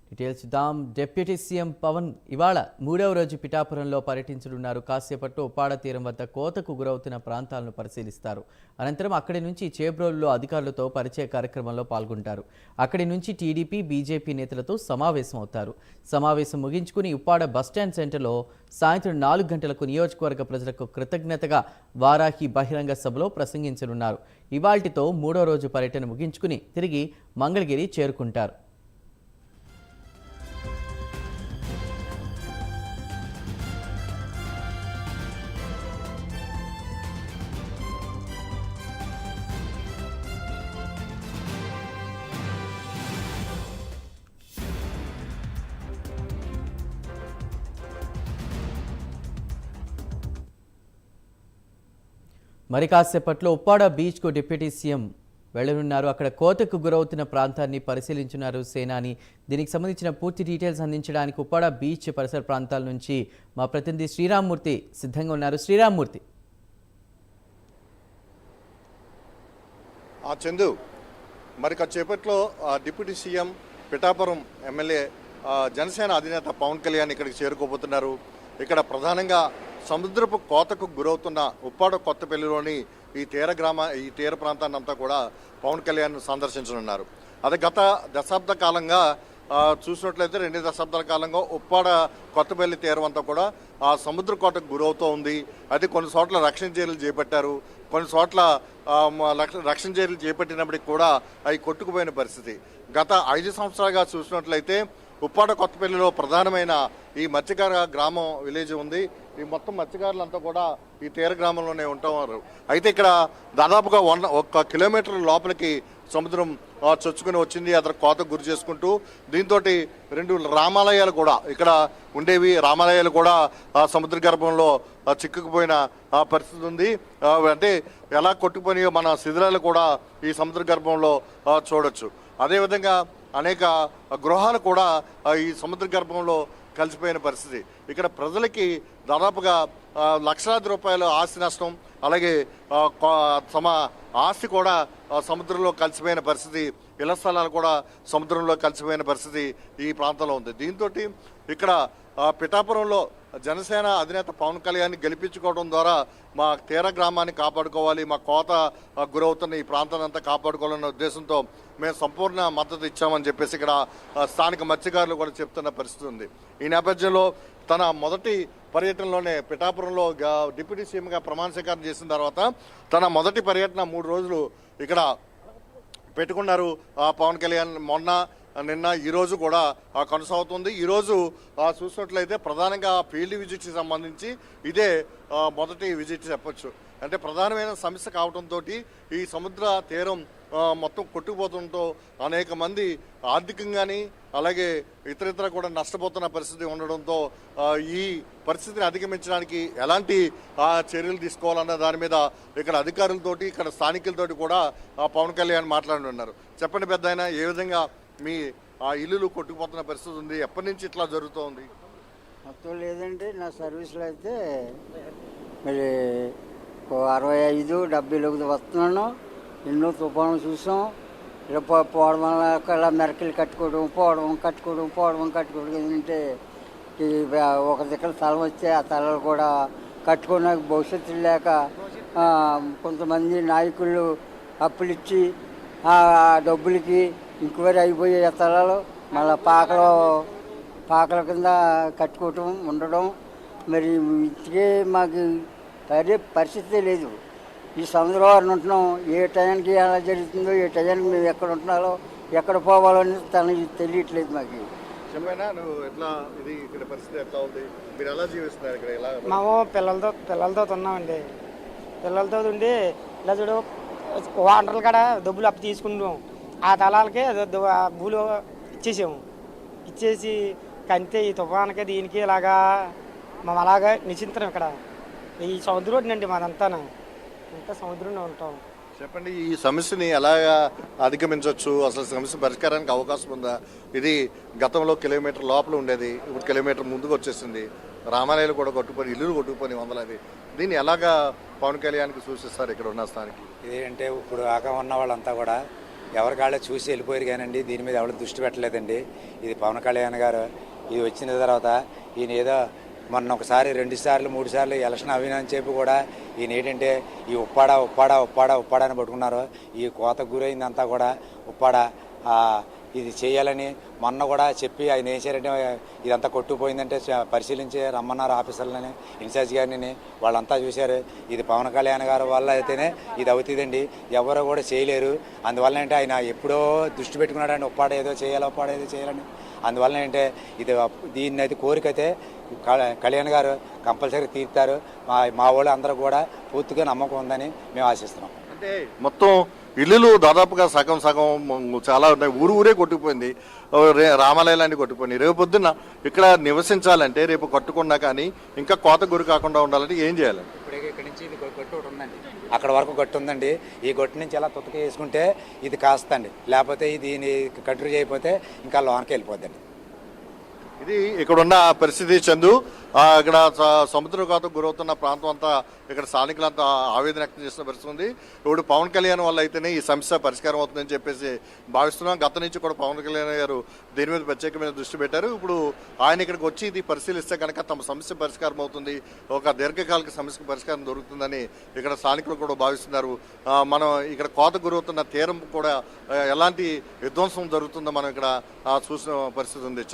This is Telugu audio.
డీటెయిల్స్ చూద్దాం. డిప్యూటీ సీఎం పవన్ ఇవాళ మూడవ రోజు పిఠాపురంలో పర్యటించనున్నారు. కాసేపట్లో ఉప్పాడ తీరం వద్ద కోతకు గురవుతున్న ప్రాంతాలను పరిశీలిస్తారు. అనంతరం అక్కడి నుంచి చేబ్రోలులో అధికారులతో పరిచయ కార్యక్రమంలో పాల్గొంటారు. అక్కడి నుంచి టీడీపీ, బీజేపీ నేతలతో సమావేశమవుతారు. సమావేశం ముగించుకుని ఉప్పాడ బస్టాండ్ సెంటర్లో సాయంత్రం 4 గంటలకు నియోజకవర్గ ప్రజలకు కృతజ్ఞతగా వారాహి బహిరంగ సభలో ప్రసంగించనున్నారు. ఇవాల్టితో మూడో రోజు పర్యటన ముగించుకుని తిరిగి మంగళగిరి చేరుకుంటారు. మరి కాసేపట్లో ఉప్పాడ బీచ్కు డిప్యూటీ సీఎం వెళ్లనున్నారు. అక్కడ కోతకు గురవుతున్న ప్రాంతాన్ని పరిశీలించున్నారు సేనాని. దీనికి సంబంధించిన పూర్తి డీటెయిల్స్ అందించడానికి ఉప్పాడ బీచ్ పరిసర ప్రాంతాల నుంచి మా ప్రతినిధి శ్రీరామ్మూర్తి సిద్ధంగా ఉన్నారు. శ్రీరామ్మూర్తి. చందు, మరి కాసేపట్లో deputy CM Pithapuram MLA Janasena అధినేత పవన్ కళ్యాణ్ ఇక్కడికి చేరుకోబోతున్నారు. ఇక్కడ ప్రధానంగా సముద్రపు కోతకు గురవుతున్న ఉప్పాడ కొత్తపల్లిలోని ఈ తీర ప్రాంతాన్ని అంతా కూడా పవన్ కళ్యాణ్ సందర్శించనున్నారు. అది గత దశాబ్ద కాలంగా చూసినట్లయితే 2 దశాబ్దాల కాలంగా ఉప్పాడ కొత్తపల్లి తీరం అంతా కూడా ఆ సముద్ర కోతకు గురవుతూ ఉంది. అది కొన్ని చోట్ల రక్షణ చర్యలు చేపట్టారు. కొన్ని చోట్ల రక్షణ చర్యలు చేపట్టినప్పటికీ కూడా అవి కొట్టుకుపోయిన పరిస్థితి. గత 5 సంవత్సరాలుగా చూసినట్లయితే ఉప్పాడ కొత్తపల్లిలో ప్రధానమైన ఈ మత్స్యకార గ్రామం విలేజ్ ఉంది. ఈ మొత్తం మత్స్యకారులంతా కూడా ఈ తీర గ్రామంలోనే ఉంటారు. అయితే ఇక్కడ దాదాపుగా 1 కిలోమీటర్ లోపలికి సముద్రం చొచ్చుకుని వచ్చింది. అతను కోతకు గురి చేసుకుంటూ దీంతో 2 రామాలయాలు కూడా ఇక్కడ ఉండేవి. రామాలయాలు కూడా సముద్ర గర్భంలో చిక్కుకుపోయిన పరిస్థితి ఉంది. అంటే ఎలా కొట్టుకుపోయినాయో మన శిథిలాలు కూడా ఈ సముద్ర గర్భంలో చూడొచ్చు. అదేవిధంగా అనేక గృహాలు కూడా ఈ సముద్ర గర్భంలో కలిసిపోయిన పరిస్థితి. ఇక్కడ ప్రజలకి దాదాపుగా లక్షలాది రూపాయల ఆస్తి నష్టం, అలాగే తమ ఆస్తి కూడా సముద్రంలో కలిసిపోయిన పరిస్థితి, ఇళ్ల స్థలాలు కూడా సముద్రంలో కలిసిపోయిన పరిస్థితి ఈ ప్రాంతంలో ఉంది. దీంతో ఇక్కడ పిఠాపురంలో జనసేన అధినేత పవన్ కళ్యాణ్ గెలిపించుకోవడం ద్వారా మా తీర గ్రామాన్ని కాపాడుకోవాలి, మా కోత గురవుతున్న ఈ ప్రాంతాన్ని అంతా కాపాడుకోవాలన్న ఉద్దేశంతో మేము సంపూర్ణ మద్దతు ఇచ్చామని చెప్పేసి ఇక్కడ స్థానిక మత్స్యకారులు కూడా చెప్తున్న పరిస్థితి ఉంది. ఈ నేపథ్యంలో తన మొదటి పర్యటనలోనే పిఠాపురంలో డిప్యూటీ సీఎంగా ప్రమాణ స్వీకారం చేసిన తర్వాత తన మొదటి పర్యటన 3 రోజులు ఇక్కడ పెట్టుకున్నారు పవన్ కళ్యాణ్. నిన్న ఈరోజు కూడా కొనసాగుతుంది. ఈరోజు చూసినట్లయితే ప్రధానంగా ఫీల్డ్ విజిట్కి సంబంధించి ఇదే మొదటి విజిట్ చెప్పొచ్చు. అంటే ప్రధానమైన సమస్య కావడంతో ఈ సముద్ర తీరం మొత్తం కొట్టుకుపోవడంతో అనేక మంది ఆర్థికంగాని అలాగే ఇతరితర కూడా నష్టపోతున్న పరిస్థితి ఉండడంతో ఈ పరిస్థితిని అధిగమించడానికి ఎలాంటి చర్యలు తీసుకోవాలన్న దాని మీద ఇక్కడ అధికారులతోటి ఇక్కడ స్థానికులతోటి కూడా పవన్ కళ్యాణ్ మాట్లాడుతున్నారు. చెప్పండి పెద్దాయన, ఏ విధంగా మీ ఇల్లులు కొట్టుకుపోతున్న పరిస్థితి ఉంది? ఎప్పటి నుంచి ఇట్లా జరుగుతోంది? మొత్తం లేదంటే నా సర్వీస్లో అయితే మరి 65-70 వస్తున్నాను. ఎన్నో తుఫాను చూసాం. ఇలా పోవడం వల్ల ఇలా మెరకలు కట్టుకోవడం ఏంటంటే ఒక దగ్గర స్థలం వస్తే ఆ స్థలాలు కూడా కట్టుకోవడానికి భవిష్యత్తు లేక కొంతమంది నాయకులు అప్పులు ఇచ్చి ఆ డబ్బులకి ఇంక్వైరీ అయిపోయే స్థలాలు మళ్ళీ పాకల కింద కట్టుకోవటం ఉండడం. మరి ఇంటికే మాకు పరిస్థితి లేదు. ఈ సముద్రం ఉంటున్నాం. ఏ టైంకి ఎలా జరుగుతుందో, ఏ టైంకి మేము ఎక్కడ ఉంటున్నారో, ఎక్కడ పోవాలో అని తనకి తెలియట్లేదు మాకు. నువ్వు ఎట్లా ఇది ఇక్కడ పరిస్థితి ఎట్లా ఉంది? మీరు ఎలా జీవిస్తున్నారు ఇక్కడ? ఎలా మేము పిల్లలతో ఉన్నామండి. పిల్లలతో ఉండి ఇలా చూడు వాటర్లు కాడ డబ్బులు అప్పు తీసుకుంటాం. ఆ తలాలకే భూలు ఇచ్చేసి కంతే ఈ తుఫానికి దీనికి ఇలాగా మేము అలాగా నిశ్చింతరం. ఇక్కడ ఈ సముద్రం అండి మాదంతా, అంతా సముద్రంలో ఉంటాం. చెప్పండి, ఈ సమస్యని ఎలాగా అధిగమించవచ్చు? అసలు సమస్య పరిష్కారానికి అవకాశం ఉందా? ఇది గతంలో కిలోమీటర్ లోపల ఉండేది, ఇప్పుడు కిలోమీటర్ ముందుకు వచ్చేసింది. రామాలయాలు కూడా కొట్టుకొని, ఇల్లులు కొట్టుకొని వందలది. దీన్ని ఎలాగా పవన్ కళ్యాణ్కి సూచిస్తారు ఇక్కడ ఉన్న స్థానికి? ఇదేంటే ఇప్పుడు ఆక ఉన్న వాళ్ళంతా కూడా ఎవరికాళ్ళే చూసి వెళ్ళిపోయారు కానండి దీని మీద ఎవరు దృష్టి పెట్టలేదండి. ఇది పవన్ కళ్యాణ్ గారు ఇది వచ్చిన తర్వాత ఈయన ఏదో మొన్న ఒకసారి 2 సార్లు 3 సార్లు ఎలక్షన్ అవినని చెప్పి కూడా ఈయన ఏంటంటే ఈ ఉప్పాడ అని పట్టుకున్నారు. ఈ కోతకు గురైందంతా కూడా ఉప్పాడ ఇది చేయాలని మొన్న కూడా చెప్పి ఆయన ఏం చేయాలంటే ఇదంతా కొట్టుకుపోయిందంటే పరిశీలించి రమ్మన్నారు ఆఫీసర్లని, ఇన్ఛార్జ్ గారిని. వాళ్ళంతా చూశారు. ఇది పవన్ కళ్యాణ్ గారి వల్ల అయితేనే ఇది అవుతుందండి, ఎవరు కూడా చేయలేరు. అందువల్ల అంటే ఆయన ఎప్పుడో దృష్టి పెట్టుకున్నాడండి ఉప్పాడ ఏదో చేయాలని. అందువల్ల ఏంటంటే ఇది దీన్ని అయితే కోరికైతే కళ్యాణ్ గారు కంపల్సరీ తీరుతారు. మా వాళ్ళు అందరూ కూడా పూర్తిగా నమ్మకం ఉందని మేము ఆశిస్తున్నాం. అంటే మొత్తం ఇల్లులు దాదాపుగా సగం చాలా ఉన్నాయి. ఊరే కొట్టుకుపోయింది. రామాలయాలన్నీ కొట్టుకుపోయినాయి. రేపు పొద్దున్న ఇక్కడ నివసించాలంటే రేపు కట్టుకున్నా కానీ ఇంకా కోత గురి కాకుండా ఉండాలంటే ఏం చేయాలి? ఇప్పుడే ఇక్కడి నుంచి ఇది గొట్టు ఒకటి ఉందండి, అక్కడ వరకు గట్టు ఉందండి. ఈ గొట్టు నుంచి ఎలా తుత్తక వేసుకుంటే ఇది కాస్తండి, లేకపోతే దీన్ని కట్టురు చేయకపోతే ఇంకా లోనకి వెళ్ళిపోద్దండి. ఇది ఇక్కడ ఉన్న పరిస్థితి చందు. ఇక్కడ సముద్ర కోతకు గురవుతున్న ప్రాంతం అంతా ఇక్కడ స్థానికులంతా ఆవేదన వ్యక్తం చేస్తున్న పరిస్థితి ఉంది. ఇప్పుడు పవన్ కళ్యాణ్ వల్ల అయితేనే ఈ సమస్య పరిష్కారం అవుతుందని చెప్పేసి భావిస్తున్నాం. గత నుంచి కూడా పవన్ కళ్యాణ్ గారు దీని మీద ప్రత్యేకమైన దృష్టి పెట్టారు. ఇప్పుడు ఆయన ఇక్కడికి వచ్చి ఇది పరిశీలిస్తే కనుక తమ సమస్య పరిష్కారం అవుతుంది, ఒక దీర్ఘకాలిక సమస్యకు పరిష్కారం దొరుకుతుందని ఇక్కడ స్థానికులు కూడా భావిస్తున్నారు. మనం ఇక్కడ కోత గురవుతున్న తీరం కూడా ఎలాంటి విధ్వంసం జరుగుతుందో మనం ఇక్కడ చూసిన పరిస్థితి ఉంది.